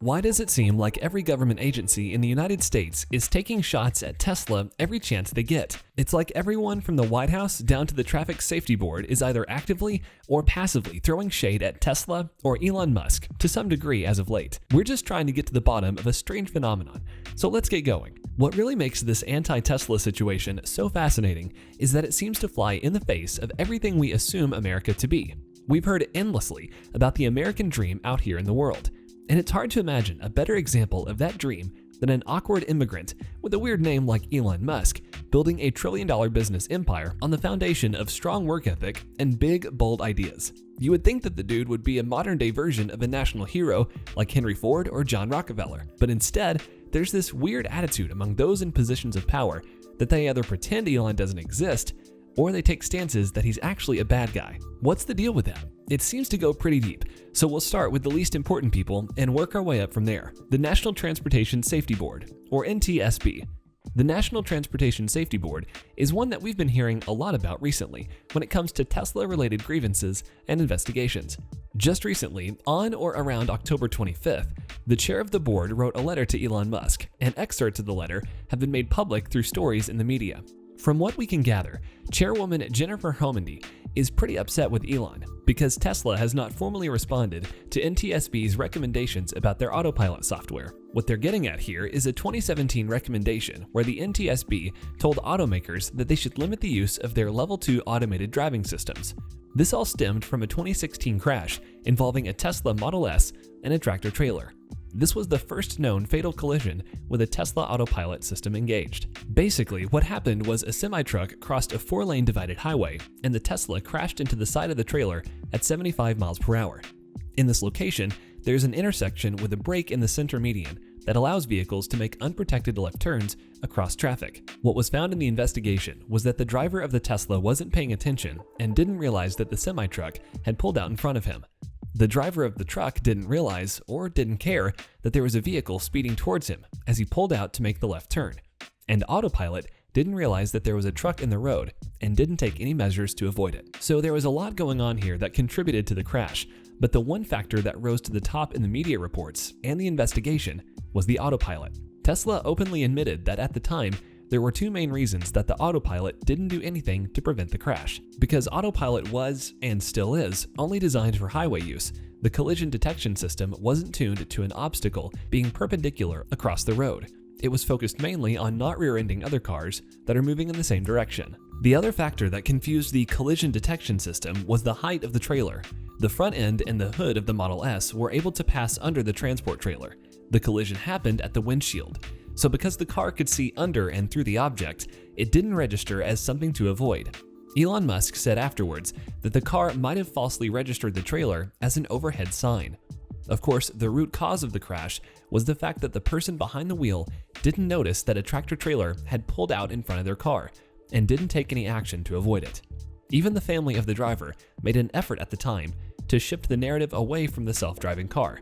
Why does it seem like every government agency in the United States is taking shots at Tesla every chance they get? It's like everyone from the White House down to the Traffic Safety Board is either actively or passively throwing shade at Tesla or Elon Musk to some degree as of late. We're just trying to get to the bottom of a strange phenomenon, so let's get going. What really makes this anti-Tesla situation so fascinating is that it seems to fly in the face of everything we assume America to be. We've heard endlessly about the American dream out here in the world. And it's hard to imagine a better example of that dream than an awkward immigrant with a weird name like Elon Musk building a trillion-dollar business empire on the foundation of strong work ethic and big, bold ideas. You would think that the dude would be a modern-day version of a national hero like Henry Ford or John Rockefeller, but instead, there's this weird attitude among those in positions of power that they either pretend Elon doesn't exist or they take stances that he's actually a bad guy. What's the deal with that? It seems to go pretty deep, so we'll start with the least important people and work our way up from there. The National Transportation Safety Board, or NTSB. The National Transportation Safety Board is one that we've been hearing a lot about recently when it comes to Tesla-related grievances and investigations. Just recently, on or around October 25th, the chair of the board wrote a letter to Elon Musk, and excerpts of the letter have been made public through stories in the media. From what we can gather, Chairwoman Jennifer Homendy is pretty upset with Elon because Tesla has not formally responded to NTSB's recommendations about their autopilot software. What they're getting at here is a 2017 recommendation where the NTSB told automakers that they should limit the use of their Level 2 automated driving systems. This all stemmed from a 2016 crash involving a Tesla Model S and a tractor-trailer. This was the first known fatal collision with a Tesla autopilot system engaged. Basically, what happened was a semi-truck crossed a 4-lane divided highway, and the Tesla crashed into the side of the trailer at 75 miles per hour. In this location, there's an intersection with a break in the center median that allows vehicles to make unprotected left turns across traffic. What was found in the investigation was that the driver of the Tesla wasn't paying attention and didn't realize that the semi-truck had pulled out in front of him. The driver of the truck didn't realize or didn't care that there was a vehicle speeding towards him as he pulled out to make the left turn. And autopilot didn't realize that there was a truck in the road and didn't take any measures to avoid it. So there was a lot going on here that contributed to the crash, but the one factor that rose to the top in the media reports and the investigation was the autopilot. Tesla openly admitted that at the time, there were two main reasons that the autopilot didn't do anything to prevent the crash. Because autopilot was, and still is, only designed for highway use, the collision detection system wasn't tuned to an obstacle being perpendicular across the road. It was focused mainly on not rear-ending other cars that are moving in the same direction. The other factor that confused the collision detection system was the height of the trailer. The front end and the hood of the Model S were able to pass under the transport trailer. The collision happened at the windshield. So because the car could see under and through the object, it didn't register as something to avoid. Elon Musk said afterwards that the car might have falsely registered the trailer as an overhead sign. Of course, the root cause of the crash was the fact that the person behind the wheel didn't notice that a tractor-trailer had pulled out in front of their car and didn't take any action to avoid it. Even the family of the driver made an effort at the time to shift the narrative away from the self-driving car.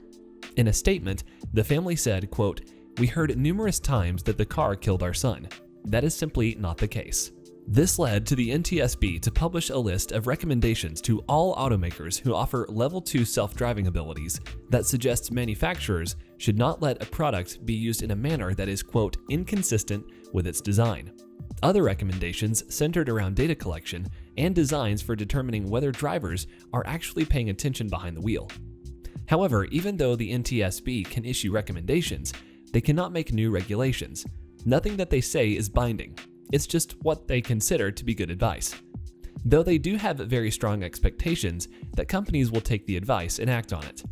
In a statement, the family said, quote, "We heard numerous times that the car killed our son. That is simply not the case." This led to the NTSB to publish a list of recommendations to all automakers who offer Level 2 self-driving abilities that suggests manufacturers should not let a product be used in a manner that is, quote, "inconsistent with its design." Other recommendations centered around data collection and designs for determining whether drivers are actually paying attention behind the wheel. However, even though the NTSB can issue recommendations, they cannot make new regulations. Nothing that they say is binding. It's just what they consider to be good advice. Though they do have very strong expectations that companies will take the advice and act on it.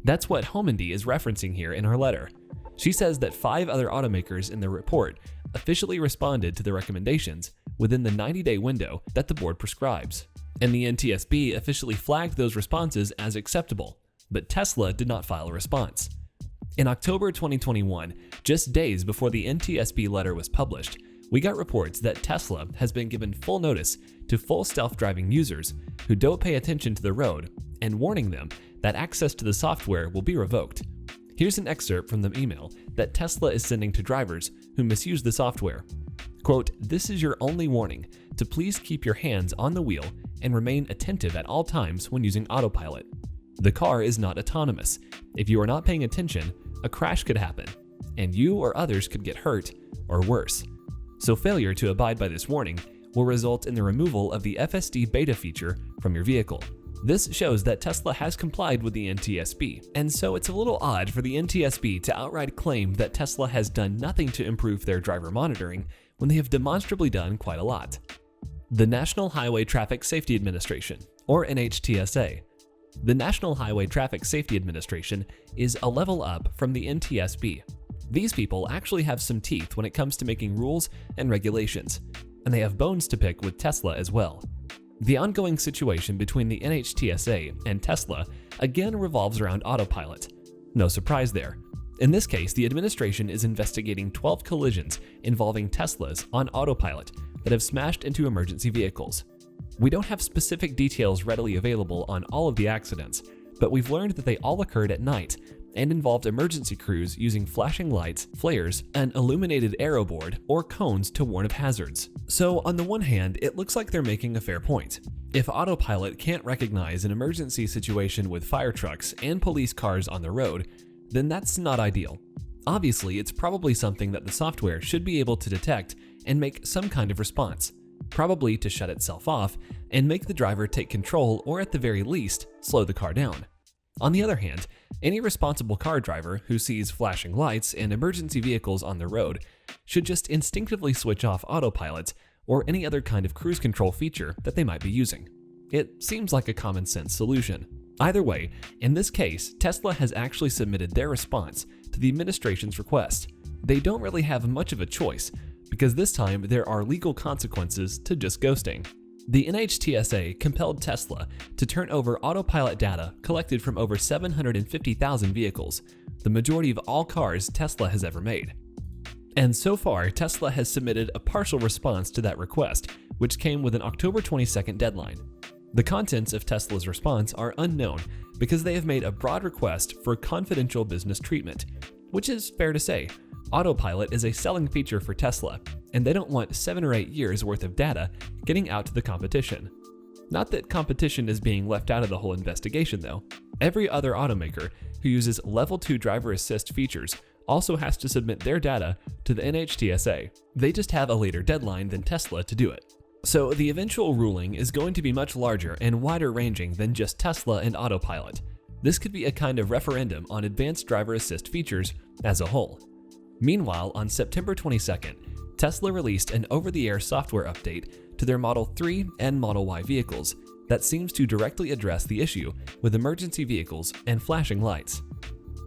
That's what Homendy is referencing here in her letter. She says that 5 other automakers in the report officially responded to the recommendations within the 90-day window that the board prescribes. And the NTSB officially flagged those responses as acceptable, but Tesla did not file a response. In October 2021, just days before the NTSB letter was published, we got reports that Tesla has been given full notice to full self-driving users who don't pay attention to the road and warning them that access to the software will be revoked. Here's an excerpt from the email that Tesla is sending to drivers who misuse the software. Quote, "This is your only warning to please keep your hands on the wheel and remain attentive at all times when using autopilot. The car is not autonomous. If you are not paying attention, a crash could happen, and you or others could get hurt or worse. So failure to abide by this warning will result in the removal of the FSD beta feature from your vehicle. This shows that Tesla has complied with the NTSB, and so it's a little odd for the NTSB to outright claim that Tesla has done nothing to improve their driver monitoring when they have demonstrably done quite a lot. The National Highway Traffic Safety Administration, or NHTSA. The National Highway Traffic Safety Administration is a level up from the NTSB. These people actually have some teeth when it comes to making rules and regulations, and they have bones to pick with Tesla as well. The ongoing situation between the NHTSA and Tesla again revolves around autopilot. No surprise there. In this case, the administration is investigating 12 collisions involving Teslas on autopilot that have smashed into emergency vehicles. We don't have specific details readily available on all of the accidents, but we've learned that they all occurred at night and involved emergency crews using flashing lights, flares, an illuminated arrow board, or cones to warn of hazards. So on the one hand, it looks like they're making a fair point. If autopilot can't recognize an emergency situation with fire trucks and police cars on the road, then that's not ideal. Obviously, it's probably something that the software should be able to detect and make some kind of response, probably to shut itself off and make the driver take control, or at the very least, slow the car down. On the other hand, any responsible car driver who sees flashing lights and emergency vehicles on the road should just instinctively switch off autopilot or any other kind of cruise control feature that they might be using. It seems like a common sense solution. Either way, in this case, Tesla has actually submitted their response to the administration's request. They don't really have much of a choice, because this time there are legal consequences to just ghosting. The NHTSA compelled Tesla to turn over autopilot data collected from over 750,000 vehicles, the majority of all cars Tesla has ever made. And so far, Tesla has submitted a partial response to that request, which came with an October 22nd deadline. The contents of Tesla's response are unknown because they have made a broad request for confidential business treatment, which is fair to say. Autopilot is a selling feature for Tesla, and they don't want 7 or 8 years worth of data getting out to the competition. Not that competition is being left out of the whole investigation though. Every other automaker who uses level 2 driver assist features also has to submit their data to the NHTSA. They just have a later deadline than Tesla to do it. So the eventual ruling is going to be much larger and wider ranging than just Tesla and autopilot. This could be a kind of referendum on advanced driver assist features as a whole. Meanwhile, on September 22nd, Tesla released an over-the-air software update to their Model 3 and Model Y vehicles that seems to directly address the issue with emergency vehicles and flashing lights.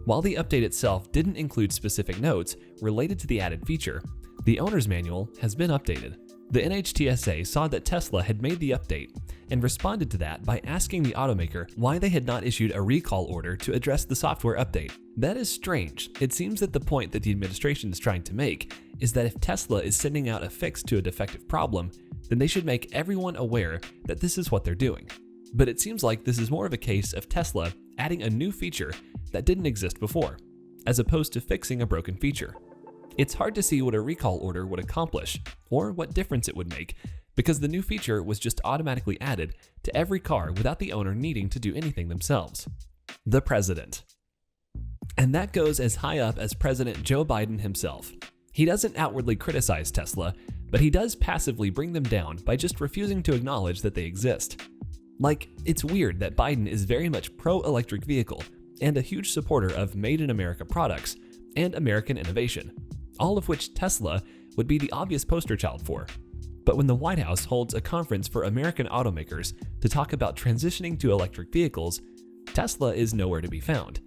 While the update itself didn't include specific notes related to the added feature, the owner's manual has been updated. The NHTSA saw that Tesla had made the update and responded to that by asking the automaker why they had not issued a recall order to address the software update. That is strange. It seems that the point that the administration is trying to make is that if Tesla is sending out a fix to a defective problem, then they should make everyone aware that this is what they're doing. But it seems like this is more of a case of Tesla adding a new feature that didn't exist before, as opposed to fixing a broken feature. It's hard to see what a recall order would accomplish, or what difference it would make, because the new feature was just automatically added to every car without the owner needing to do anything themselves. The president. And that goes as high up as President Joe Biden himself. He doesn't outwardly criticize Tesla, but he does passively bring them down by just refusing to acknowledge that they exist. Like, it's weird that Biden is very much pro-electric vehicle and a huge supporter of Made in America products and American innovation, all of which Tesla would be the obvious poster child for. But when the White House holds a conference for American automakers to talk about transitioning to electric vehicles, Tesla is nowhere to be found.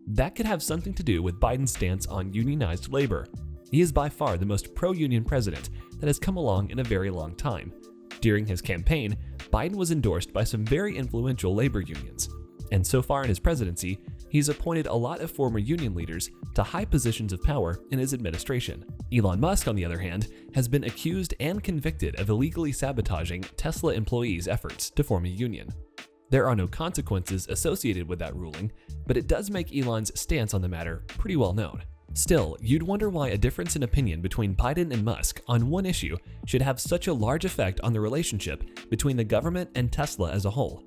That could have something to do with Biden's stance on unionized labor. He is by far the most pro-union president that has come along in a very long time. During his campaign, Biden was endorsed by some very influential labor unions, and so far in his presidency, he's appointed a lot of former union leaders to high positions of power in his administration. Elon Musk, on the other hand, has been accused and convicted of illegally sabotaging Tesla employees' efforts to form a union. There are no consequences associated with that ruling, but it does make Elon's stance on the matter pretty well known. Still, you'd wonder why a difference in opinion between Biden and Musk on one issue should have such a large effect on the relationship between the government and Tesla as a whole.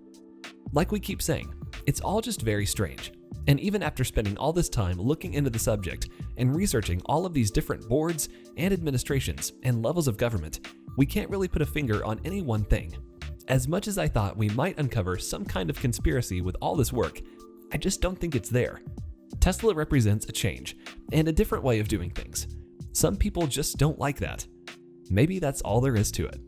Like we keep saying, it's all just very strange. And even after spending all this time looking into the subject and researching all of these different boards and administrations and levels of government, we can't really put a finger on any one thing. As much as I thought we might uncover some kind of conspiracy with all this work, I just don't think it's there. Tesla represents a change and a different way of doing things. Some people just don't like that. Maybe that's all there is to it.